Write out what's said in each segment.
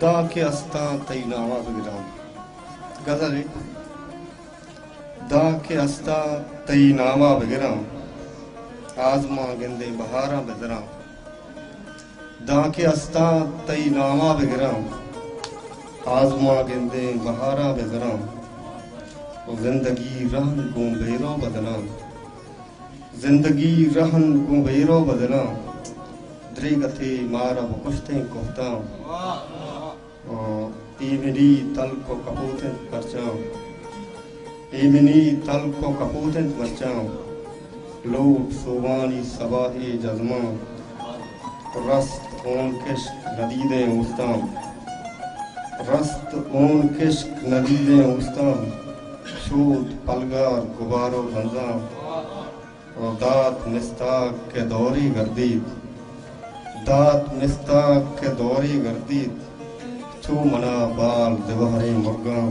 दा के अस्ता तई नावा बगिराम। गजल है। दा के अस्ता तई नावा बगिराम, आजमा गेंदे बहारा बेदराम। दा के अस्ता तई नावा बगिराम, आजमा गेंदे बहारा बेदराम। जिंदगी रहन को बेरो बदनाम, जिंदगी रहन को बेरो बदनाम। द्रेगते मारा बकुश्ते कोफ्ताम, ईमिनी तल को कपूतन परचाम, ईमिनी तल को कपूतन परचाम। लोट सोवानी सबाहे जज़मा, रस्त ओन किश्क नदीदे उस्ताम, रस्त ओन किश्क नदीदे उस्ताम। शूद पलगार गुबारो गंजाम, और दात मिस्ताक के दौरी गर्दीद, दात मिस्ताक के दौरी गर्दीद। छू मना बाल दिवारे मुर्गाम,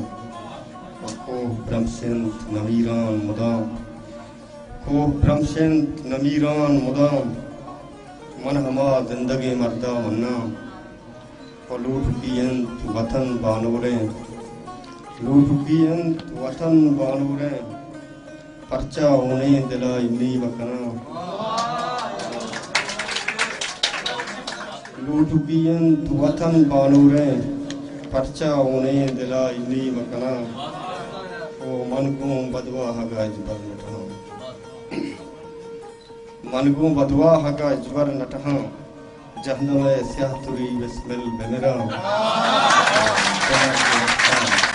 और खूब ब्रह्मसिंध नमीरान मुदाम, खूब ब्रह्मसिंध नमीरान मुदाम। मन हमा जिंदगी मर्दा मन्नाम, और लूट पियंत वतन बानूरे, लूट पियंत वतन बानूरे। पर्चा होने दिला इमली वकना, लूट पियंत वतन बानूरे। पर्चा होने दिला इमली वकना, ओ मन को बदवा हगा इजबर नटहा, मन को बदवा हगा इजबर नटहा। जहन्नम स्याह तुरी बिस्मिल बिमरा।